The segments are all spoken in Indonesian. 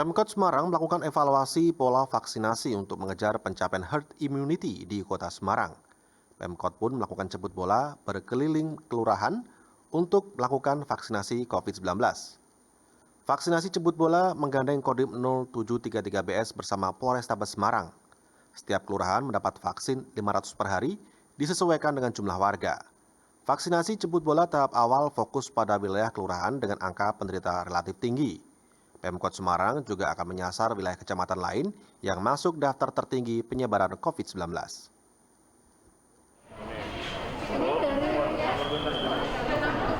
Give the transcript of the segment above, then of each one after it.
Pemkot Semarang melakukan evaluasi pola vaksinasi untuk mengejar pencapaian herd immunity di Kota Semarang. Pemkot pun melakukan jemput bola berkeliling kelurahan untuk melakukan vaksinasi COVID-19. Vaksinasi jemput bola menggandeng Kodim 0733BS bersama Polrestabes Semarang. Setiap kelurahan mendapat vaksin 500 per hari disesuaikan dengan jumlah warga. Vaksinasi jemput bola tahap awal fokus pada wilayah kelurahan dengan angka penderita relatif tinggi. Pemkot Semarang juga akan menyasar wilayah kecamatan lain yang masuk daftar tertinggi penyebaran COVID-19.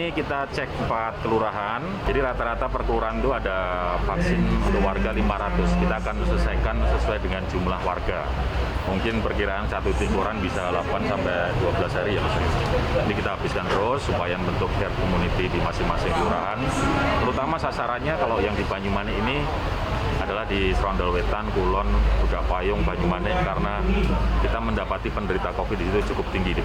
Ini kita cek 4 kelurahan, jadi rata-rata per kelurahan itu ada vaksin untuk warga 500. Kita akan selesaikan sesuai dengan jumlah warga. Mungkin perkiraan satu kelurahan bisa 8 sampai 12 hari ya Mas. Ini kita habiskan terus supaya membentuk herd immunity di masing-masing kelurahan. Terutama sasarannya kalau yang di Banyumanik ini adalah di Serondol Wetan, Kulon, Budak Payung, Banyumanik karena kita mendapati penderita COVID itu cukup tinggi di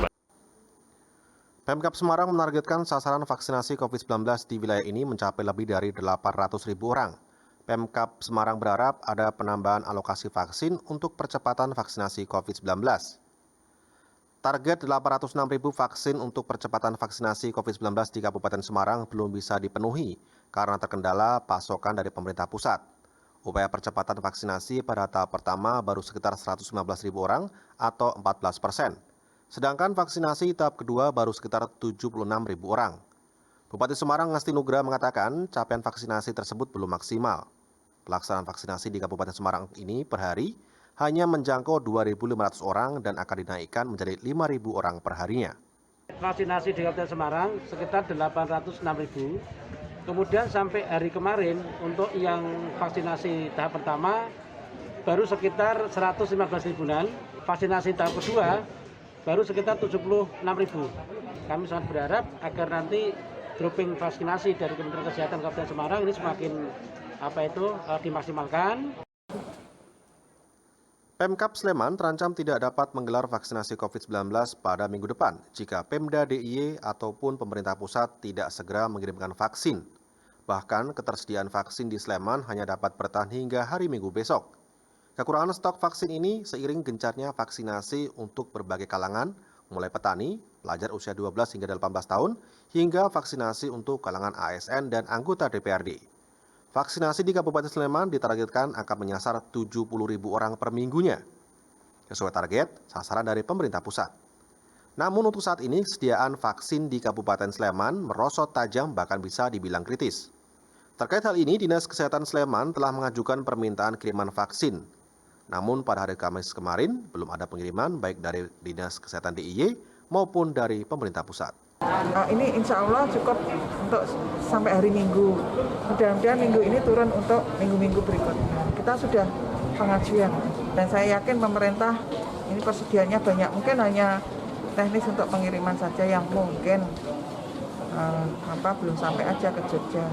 Pemkab Semarang menargetkan sasaran vaksinasi COVID-19 di wilayah ini mencapai lebih dari 800.000 orang. Pemkab Semarang berharap ada penambahan alokasi vaksin untuk percepatan vaksinasi COVID-19. Target 806.000 vaksin untuk percepatan vaksinasi COVID-19 di Kabupaten Semarang belum bisa dipenuhi karena terkendala pasokan dari pemerintah pusat. Upaya percepatan vaksinasi pada tahap pertama baru sekitar 115.000 orang atau 14%. Sedangkan vaksinasi tahap kedua baru sekitar 76.000 orang. Bupati Semarang Ngasti Nugra mengatakan capaian vaksinasi tersebut belum maksimal. Pelaksanaan vaksinasi di Kabupaten Semarang ini per hari hanya menjangkau 2.500 orang dan akan dinaikkan menjadi 5.000 orang per harinya. Vaksinasi di Kabupaten Semarang sekitar 806.000. Kemudian sampai hari kemarin untuk yang vaksinasi tahap pertama baru sekitar 115 ribuan. Vaksinasi tahap kedua baru sekitar 76.000. Kami sangat berharap agar nanti dropping vaksinasi dari Kementerian Kesehatan Kabupaten Semarang ini semakin dimaksimalkan. Pemkab Sleman terancam tidak dapat menggelar vaksinasi COVID-19 pada minggu depan jika Pemda DIY ataupun pemerintah pusat tidak segera mengirimkan vaksin. Bahkan ketersediaan vaksin di Sleman hanya dapat bertahan hingga hari Minggu besok. Kekurangan stok vaksin ini seiring gencarnya vaksinasi untuk berbagai kalangan, mulai petani, pelajar usia 12 hingga 18 tahun, hingga vaksinasi untuk kalangan ASN dan anggota DPRD. Vaksinasi di Kabupaten Sleman ditargetkan akan menyasar 70.000 orang per minggunya. Sesuai target, sasaran dari pemerintah pusat. Namun untuk saat ini, sediaan vaksin di Kabupaten Sleman merosot tajam bahkan bisa dibilang kritis. Terkait hal ini, Dinas Kesehatan Sleman telah mengajukan permintaan kiriman vaksin. Namun pada hari Kamis kemarin belum ada pengiriman baik dari Dinas Kesehatan DIY maupun dari pemerintah pusat. Ini insya Allah cukup untuk sampai hari Minggu. Mudah-mudahan minggu ini turun untuk minggu-minggu berikutnya. Kita sudah pengajuan dan saya yakin pemerintah ini persediaannya banyak. Mungkin hanya teknis untuk pengiriman saja yang mungkin belum sampai aja ke Jogja.